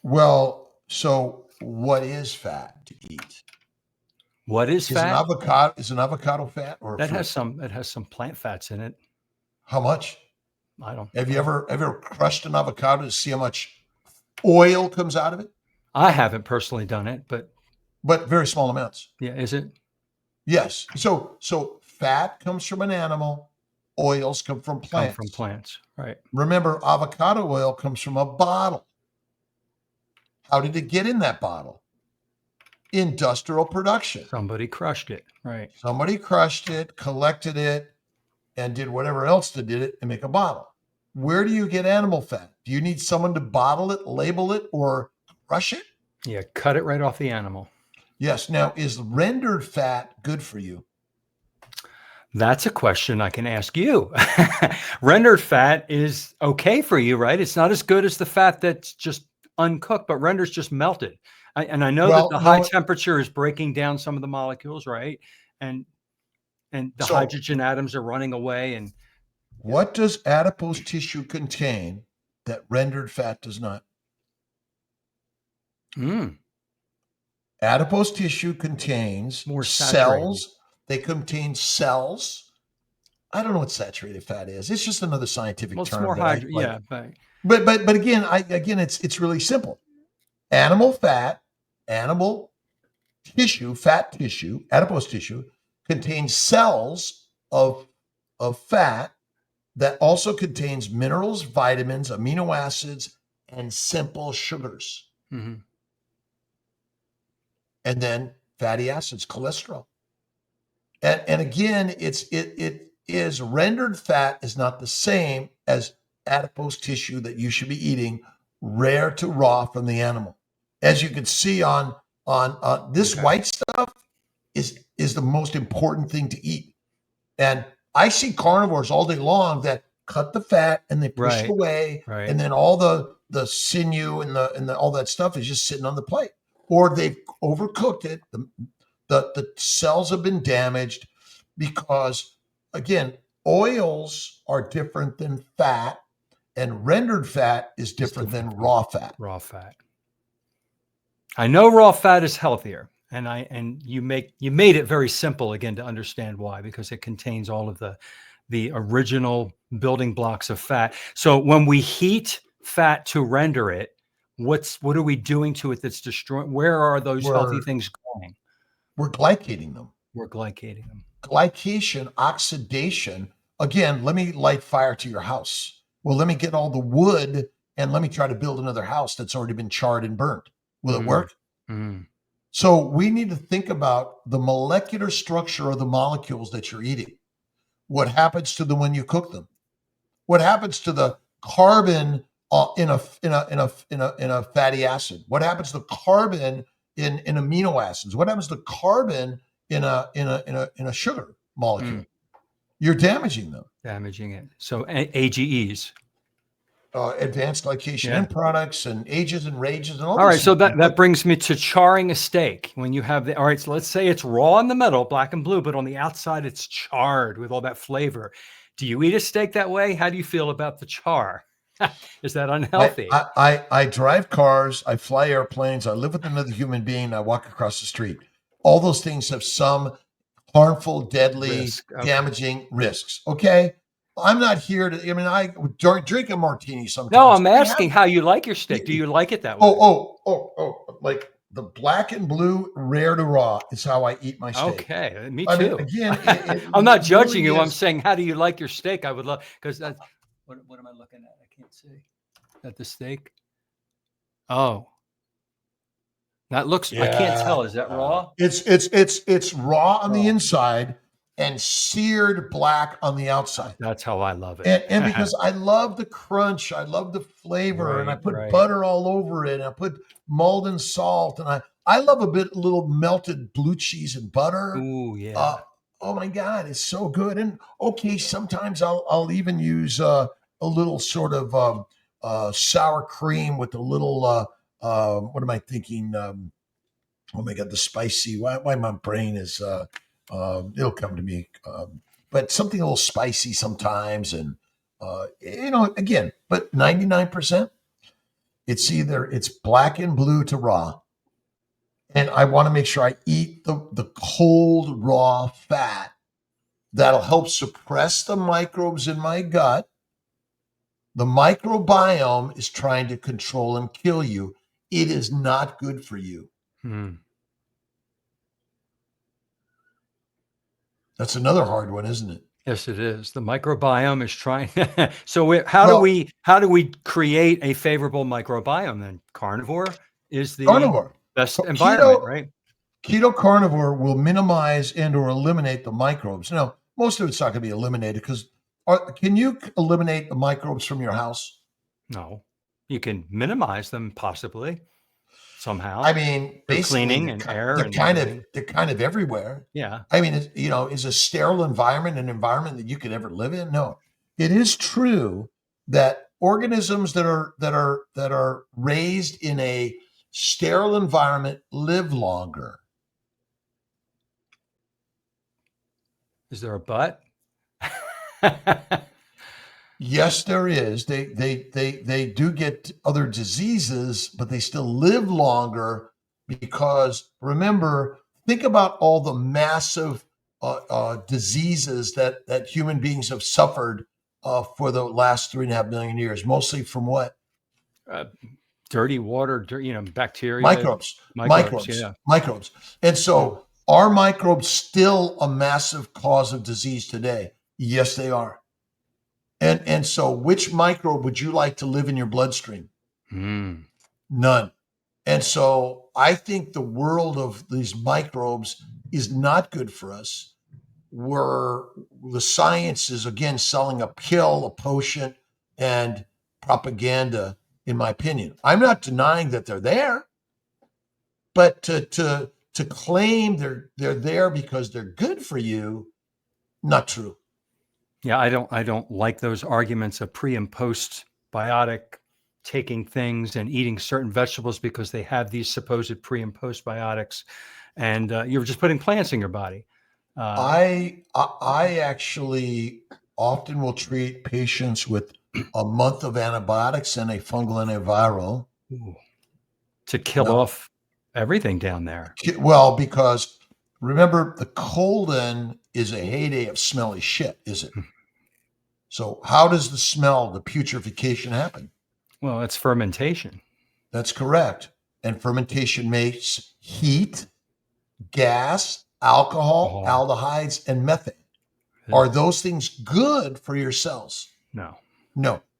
Well, so what is fat to eat? What is fat? Is an avocado fat, or that has some plant fats in it? How much? I don't. Have you ever crushed an avocado to see how much oil comes out of it? I haven't personally done it, but very small amounts. Yeah, is it? Yes. So fat comes from an animal, oils come from plants. Come from plants, right? Remember, avocado oil comes from a bottle. How did it get in that bottle? Industrial production. Somebody crushed it, right? Somebody crushed it, collected it, and did whatever else to did it and make a bottle. Where do you get animal fat? Do you need someone to bottle it, label it, or crush it? Yeah, cut it right off the animal. Yes. Now, is rendered fat good for you? That's a question I can ask you. Rendered fat is okay for you, right? It's not as good as the fat that's just uncooked, but rendered's just melted. I know that the high temperature is breaking down some of the molecules, right? And the hydrogen atoms are running away. And what does adipose tissue contain that rendered fat does not? Adipose tissue contains more cells. They contain cells. I don't know what saturated fat is. It's just another scientific term. It's more hydrogen. But again, it's really simple. Animal fat, animal tissue, fat tissue, adipose tissue contains cells of fat that also contains minerals, vitamins, amino acids, and simple sugars. Mm-hmm. And then fatty acids, cholesterol. And again, it is rendered fat is not the same as adipose tissue that you should be eating rare to raw from the animal. As you can see on this white stuff is the most important thing to eat. And I see carnivores all day long that cut the fat and they push it away, and then all the sinew and the all that stuff is just sitting on the plate, or they've overcooked it. The cells have been damaged because, again, oils are different than fat, and rendered fat is different than raw fat. Raw fat. I know raw fat is healthier, and you made it very simple again to understand why, because it contains all of the original building blocks of fat. So when we heat fat to render it, what are we doing to it that's destroying? Where are those healthy things going? We're glycating them. Glycation, oxidation. Again, let me light fire to your house. Well, let me get all the wood and let me try to build another house that's already been charred and burnt. Will it work? Mm-hmm. So we need to think about the molecular structure of the molecules that you're eating. What happens to them when you cook them? What happens to the carbon in a fatty acid? What happens to the carbon in amino acids? What happens to the carbon in a sugar molecule? You're damaging them. Damaging it. So AGEs. Advanced glycation end products and ages and rages and all right. these So things. that brings me to charring a steak. When you have all right, so let's say it's raw in the middle, black and blue, but on the outside it's charred with all that flavor. Do you eat a steak that way? How do you feel about the char? Is that unhealthy? I drive cars, I fly airplanes, I live with another human being, I walk across the street. All those things have some harmful, deadly, damaging risks. Okay. I'm not here to, I mean, I drink a martini sometimes. No, I'm asking how you like your steak. Do you like it that way? Like the black and blue, rare to raw is how I eat my steak. Okay. Me too. I mean, again, I'm not judging you. I'm saying, how do you like your steak? I would love, because that's, what am I looking at? I can't see. At the steak? Oh. That looks, I can't tell. Is that raw? It's raw on the inside and seared black on the outside. That's how I love it. And because I love the crunch, I love the flavor, and I put butter all over it, and I put Malden salt, and I love a little melted blue cheese and butter. Ooh, yeah. Oh my God, it's so good. And okay, sometimes I'll even use a little sort of sour cream with a little what am I thinking? Oh my God, the spicy. Why my brain is it'll come to me. But something a little spicy sometimes, and again, but 99%, it's black and blue to raw. And I want to make sure I eat the cold, raw fat that'll help suppress the microbes in my gut. The microbiome is trying to control and kill you. It is not good for you. That's another hard one, isn't it? Yes, it is. The microbiome is trying. So how do we create a favorable microbiome then? Carnivore is the best environment, right? Keto carnivore will minimize and or eliminate the microbes. Now, most of it's not going to be eliminated because can you eliminate the microbes from your house? No, you can minimize them possibly somehow. I mean, basically, cleaning and air. They're kind of everywhere. Yeah. I mean, is a sterile environment an environment that you could ever live in? No. It is true that organisms that are raised in a sterile environment live longer. Is there a but? Yes, there is. They do get other diseases, but they still live longer because remember, think about all the massive diseases that human beings have suffered for the last 3.5 million years, mostly from what? Dirty water, bacteria, microbes. And so, are microbes still a massive cause of disease today? Yes, they are. And so, which microbe would you like to live in your bloodstream? None. And so, I think the world of these microbes is not good for us. Where the science is again selling a pill, a potion, and propaganda. In my opinion, I'm not denying that they're there, but to claim they're there because they're good for you, not true. Yeah, I don't like those arguments of pre and post biotic taking things and eating certain vegetables because they have these supposed pre and post biotics, and you're just putting plants in your body. I actually often will treat patients with a month of antibiotics and a fungal and a viral to kill off everything down there. Well, because remember, the colon is a heyday of smelly shit, is it? So how does the smell, the putrefaction happen? Well, it's fermentation. That's correct. And fermentation makes heat, gas, alcohol, aldehydes, and methane. Are those things good for your cells? No.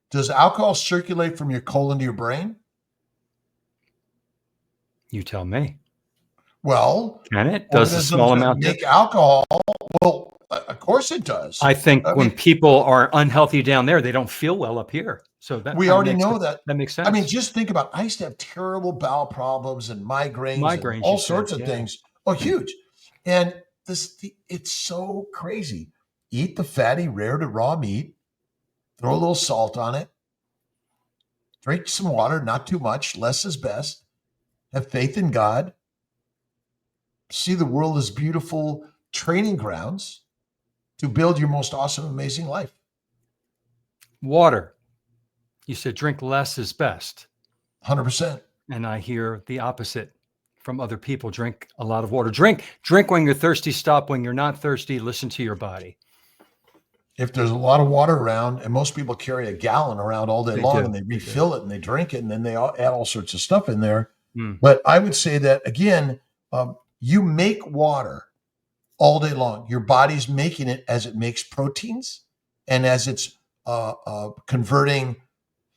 Does alcohol circulate from your colon to your brain? You tell me. Well, can it? Does a small amount make alcohol? Well, Of course it does. I think I when mean, people are unhealthy down there, they don't feel well up here. So that we kind of already know that makes I mean, sense. just think about, I used to have terrible bowel problems and migraines and Migraines, you all said, sorts of yeah. things. Oh, huge. And it's so crazy. Eat the fatty, rare to raw meat, throw a little salt on it, drink some water, not too much, less is best. Have faith in God. See the world as beautiful training grounds to build your most awesome, amazing life. Water. You said drink less is best. 100%. And I hear the opposite from other people. Drink a lot of water. Drink when you're thirsty. Stop when you're not thirsty. Listen to your body. If there's a lot of water around, and most people carry a gallon around all day long, and they They do. refill it and they drink it, and then they add all sorts of stuff in there. Mm. But I would say that, again, you make water all day long. Your body's making it as it makes proteins and as it's converting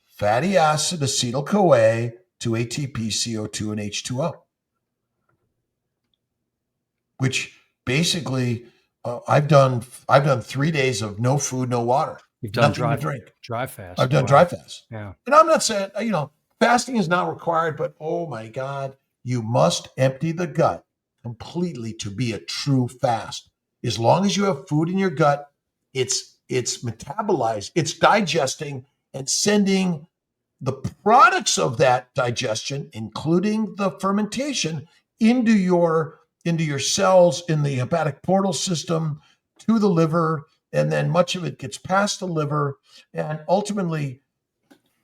fatty acid, acetyl-CoA, to ATP, CO2, and H2O, which basically I've done 3 days of no food, no water, You've done nothing to drink. dry fast. I've done Wow. dry fast. Yeah. And I'm not saying, fasting is not required, but oh my God, you must empty the gut completely to be a true fast. As long as you have food in your gut, it's metabolized, it's digesting and sending the products of that digestion, including the fermentation, into your cells in the hepatic portal system, to the liver, and then much of it gets past the liver. And ultimately,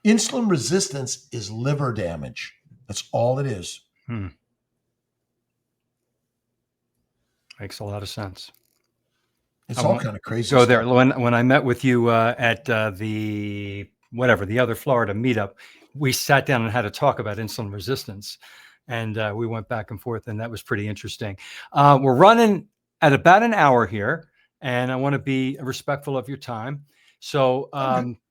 insulin resistance is liver damage. That's all it is. Makes a lot of sense. It's all kind of crazy. Go there. When I met with you at the other Florida meetup, we sat down and had a talk about insulin resistance, and we went back and forth, and that was pretty interesting. We're running at about an hour here, and I want to be respectful of your time. So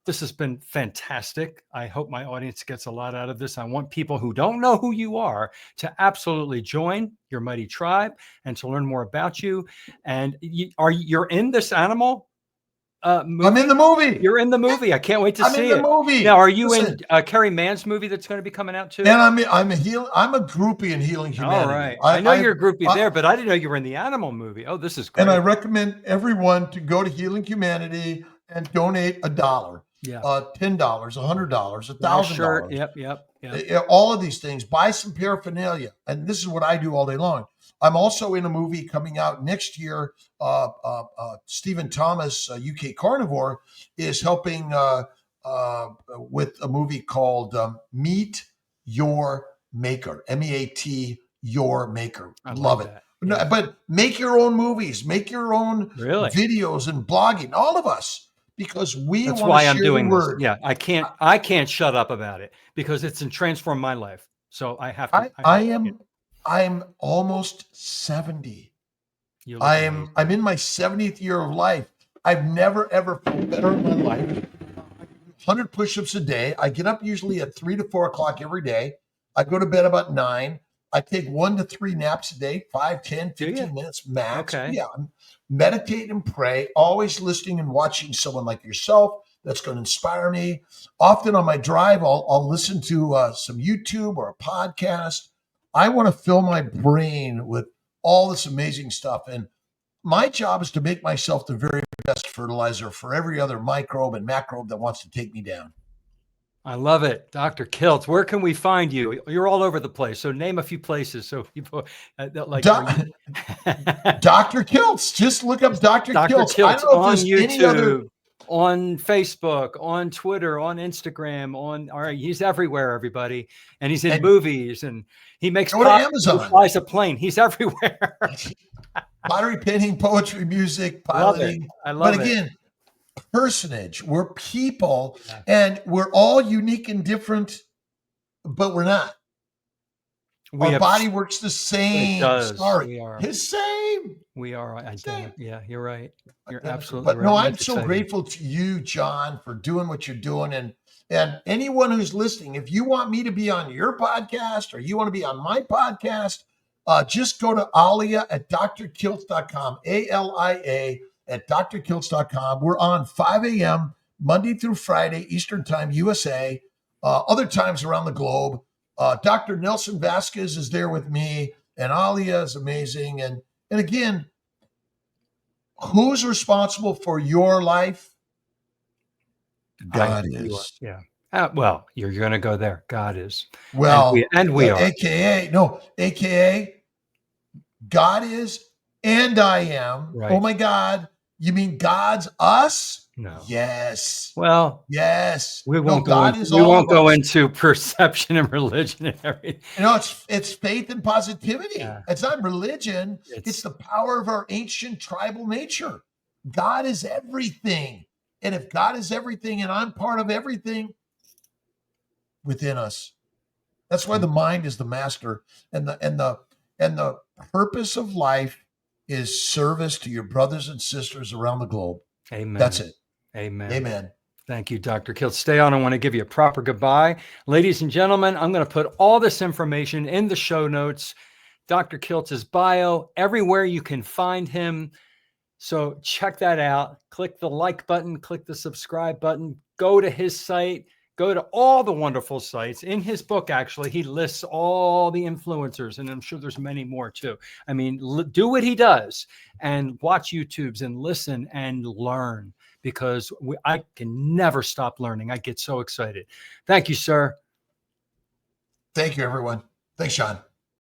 this has been fantastic. I hope my audience gets a lot out of this. I want people who don't know who you are to absolutely join your mighty tribe and to learn more about you. And you're in this animal movie? I'm in the movie. You're in the movie. I can't wait to see it. I'm in the movie. Now, are you in Kerry Mann's movie that's going to be coming out too? And I'm a groupie in Healing Humanity. All right. I know you're a groupie there, but I didn't know you were in the animal movie. Oh, this is great. And I recommend everyone to go to Healing Humanity and donate $1. Yeah. $10, $100, $1,000. Yep. All of these things. Buy some paraphernalia. And this is what I do all day long. I'm also in a movie coming out next year. Stephen Thomas, UK Carnivore, is helping with a movie called Meet Your Maker. MEAT, Your Maker. Love it. Yeah. But make your own movies. Make your own videos and blogging. All of us. Because that's why I'm doing this. Yeah, I can't shut up about it because it's transformed my life. So I have to. I'm almost 70. I'm in my 70th year of life. I've never ever felt better in my life. 100 push-ups a day. I get up usually at 3 to 4 o'clock every day. I go to bed about 9. I take 1 to 3 naps a day, 5, 10, 15 minutes max. Okay. Yeah. Meditate and pray, always listening and watching someone like yourself that's going to inspire me. Often on my drive, I'll listen to some YouTube or a podcast. I want to fill my brain with all this amazing stuff. And my job is to make myself the very best fertilizer for every other microbe and macrobe that wants to take me down. I love it. Dr. Kiltz, where can we find you? You're all over the place. So name a few places. So people Dr. Kiltz. Just look up Dr. Kiltz. I don't know if there's YouTube, any other... on Facebook, on Twitter, on Instagram, he's everywhere, everybody. And he's in movies and he makes Amazon. He flies a plane. He's everywhere. Pottery, painting, poetry, music, piloting. I love it. But again, personage. We're people and we're all unique and different, but we're not. Our body works the same. It does. Sorry. We are. It's same. We are identical. Yeah, you're right. You're absolutely right. But no, I'm so grateful to you, John, for doing what you're doing. And anyone who's listening, if you want me to be on your podcast or you want to be on my podcast, just go to Alia at drkiltz.com, ALIA, at drkiltz.com. We're on 5 a.m. Monday through Friday, Eastern Time, USA, other times around the globe. Dr. Nelson Vasquez is there with me, and Alia is amazing. And again, who's responsible for your life? God is. Yeah. Well, you're going to go there. God is. Well, and we are. AKA, God is, and I am. Right. Oh my God. You mean God's us? No. Yes. Well, yes. We won't go into perception and religion and everything. It's faith and positivity. Yeah. It's not religion. It's the power of our ancient tribal nature. God is everything. And if God is everything and I'm part of everything within us, that's why the mind is the master, and the purpose of life is service to your brothers and sisters around the globe. Amen. That's it. Amen. Amen. Thank you, Dr. Kiltz. Stay on. I want to give you a proper goodbye. Ladies and gentlemen, I'm going to put all this information in the show notes, Dr. Kiltz's bio, everywhere you can find him. So check that out. Click the like button, click the subscribe button, go to his site, go to all the wonderful sites. In his book, actually, he lists all the influencers, and I'm sure there's many more too. I mean, do what he does and watch YouTubes and listen and learn, because I can never stop learning. I get so excited. Thank you, sir. Thank you, everyone. Thanks, Sean.